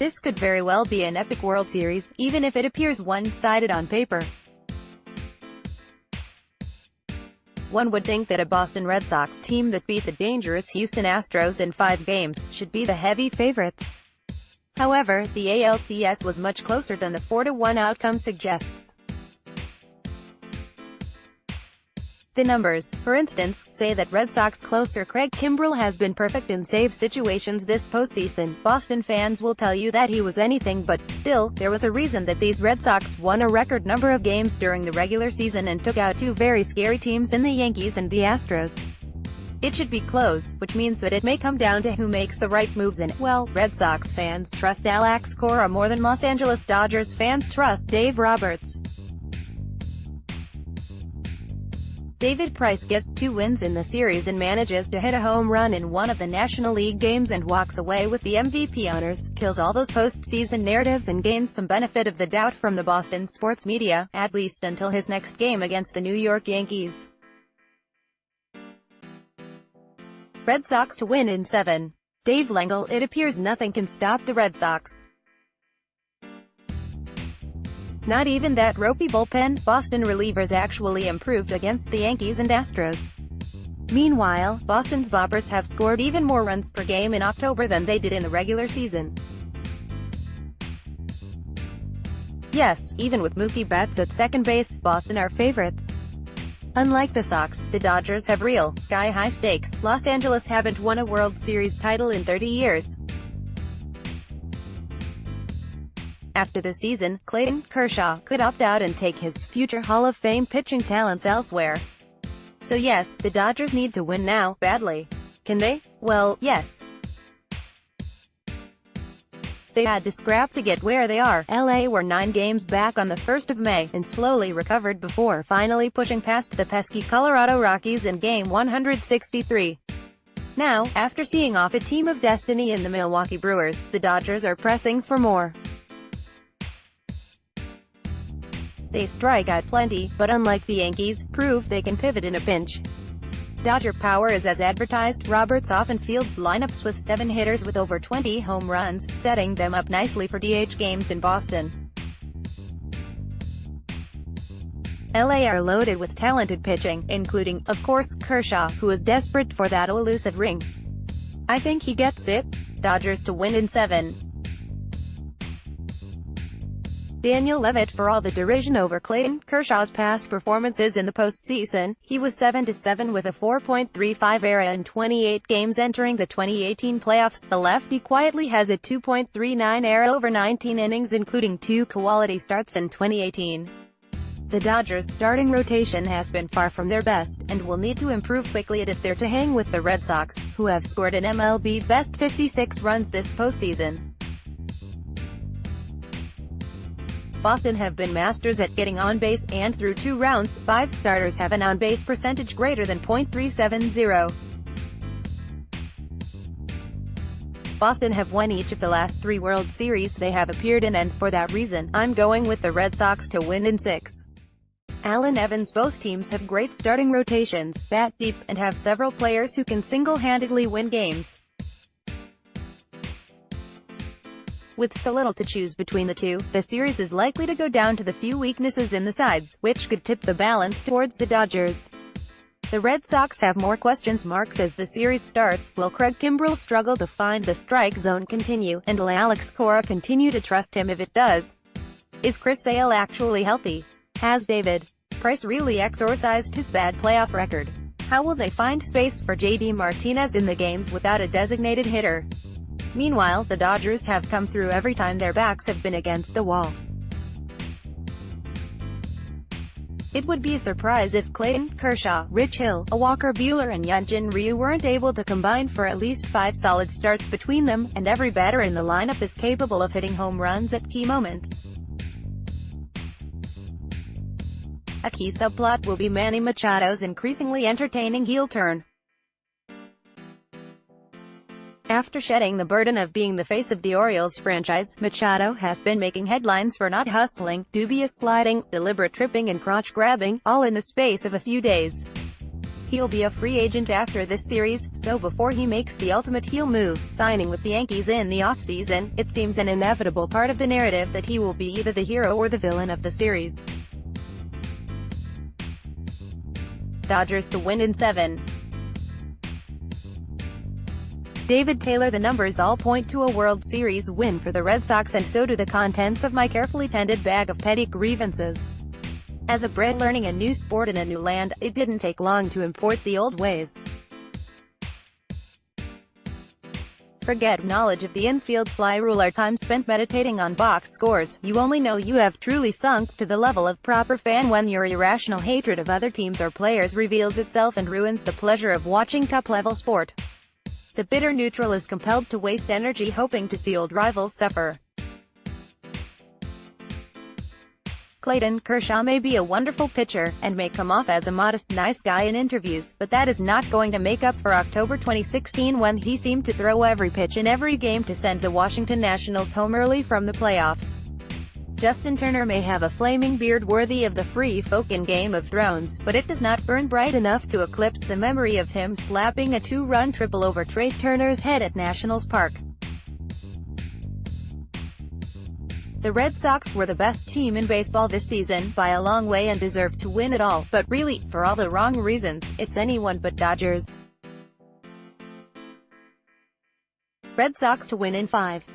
This could very well be an epic World Series, even if it appears one-sided on paper. One would think that a Boston Red Sox team that beat the dangerous Houston Astros in 5 games should be the heavy favorites. However, the ALCS was much closer than the 4-1 outcome suggests. The numbers, for instance, say that Red Sox closer Craig Kimbrel has been perfect in save situations this postseason. Boston fans will tell you that he was anything but. Still, there was a reason that these Red Sox won a record number of games during the regular season and took out 2 very scary teams in the Yankees and the Astros. It should be close, which means that it may come down to who makes the right moves and, well, Red Sox fans trust Alex Cora more than Los Angeles Dodgers fans trust Dave Roberts. David Price gets 2 wins in the series and manages to hit a home run in one of the National League games and walks away with the MVP honors, kills all those postseason narratives and gains some benefit of the doubt from the Boston sports media, at least until his next game against the New York Yankees. Red Sox to win in 7. Dave Lengel. It appears nothing can stop the Red Sox. Not even that ropey bullpen. Boston relievers actually improved against the Yankees and Astros. Meanwhile, Boston's boppers have scored even more runs per game in October than they did in the regular season. Yes, even with Mookie Betts at second base, Boston are favorites. Unlike the Sox, the Dodgers have real, sky-high stakes. Los Angeles haven't won a World Series title in 30 years. After the season, Clayton Kershaw could opt out and take his future Hall of Fame pitching talents elsewhere. So yes, the Dodgers need to win now, badly. Can they? Well, yes. They had to scrap to get where they are. LA were 9 games back on the 1st of May, and slowly recovered before finally pushing past the pesky Colorado Rockies in Game 163. Now, after seeing off a team of destiny in the Milwaukee Brewers, the Dodgers are pressing for more. They strike out plenty, but unlike the Yankees, prove they can pivot in a pinch. Dodger power is as advertised. Roberts often fields lineups with 7 hitters with over 20 home runs, setting them up nicely for DH games in Boston. LA are loaded with talented pitching, including, of course, Kershaw, who is desperate for that elusive ring. I think he gets it. Dodgers to win in 7. Daniel Levitt. For all the derision over Clayton Kershaw's past performances in the postseason, he was 7-7 with a 4.35 ERA in 28 games entering the 2018 playoffs. The lefty quietly has a 2.39 ERA over 19 innings, including 2 quality starts in 2018. The Dodgers' starting rotation has been far from their best, and will need to improve quickly if they're to hang with the Red Sox, who have scored an MLB best 56 runs this postseason. Boston have been masters at getting on base, and through 2 rounds, 5 starters have an on-base percentage greater than .370. Boston have won each of the last 3 World Series they have appeared in, and for that reason, I'm going with the Red Sox to win in 6. Allen Evans. Both teams have great starting rotations, bat deep, and have several players who can single-handedly win games. With so little to choose between the two, the series is likely to go down to the few weaknesses in the sides, which could tip the balance towards the Dodgers. The Red Sox have more question marks as the series starts. Will Craig Kimbrel struggle to find the strike zone continue, and will Alex Cora continue to trust him if it does? Is Chris Sale actually healthy? Has David Price really exorcised his bad playoff record? How will they find space for JD Martinez in the games without a designated hitter? Meanwhile, the Dodgers have come through every time their backs have been against a wall. It would be a surprise if Clayton Kershaw, Rich Hill, Walker Buehler and Hyun-Jin Ryu weren't able to combine for at least 5 solid starts between them, and every batter in the lineup is capable of hitting home runs at key moments. A key subplot will be Manny Machado's increasingly entertaining heel turn. After shedding the burden of being the face of the Orioles franchise, Machado has been making headlines for not hustling, dubious sliding, deliberate tripping and crotch grabbing, all in the space of a few days. He'll be a free agent after this series, so before he makes the ultimate heel move, signing with the Yankees in the offseason, it seems an inevitable part of the narrative that he will be either the hero or the villain of the series. Dodgers to win in 7. David Taylor: the numbers all point to a World Series win for the Red Sox, and so do the contents of my carefully tended bag of petty grievances. As a bred learning a new sport in a new land, it didn't take long to import the old ways. Forget knowledge of the infield fly rule or time spent meditating on box scores. You only know you have truly sunk to the level of proper fan when your irrational hatred of other teams or players reveals itself and ruins the pleasure of watching top-level sport. The bitter neutral is compelled to waste energy hoping to see old rivals suffer. Clayton Kershaw may be a wonderful pitcher, and may come off as a modest, nice guy in interviews, but that is not going to make up for October 2016 when he seemed to throw every pitch in every game to send the Washington Nationals home early from the playoffs. Justin Turner may have a flaming beard worthy of the free folk in Game of Thrones, but it does not burn bright enough to eclipse the memory of him slapping a 2-run triple over Trey Turner's head at Nationals Park. The Red Sox were the best team in baseball this season, by a long way, and deserved to win it all, but really, for all the wrong reasons, it's anyone but Dodgers. Red Sox to win in 5.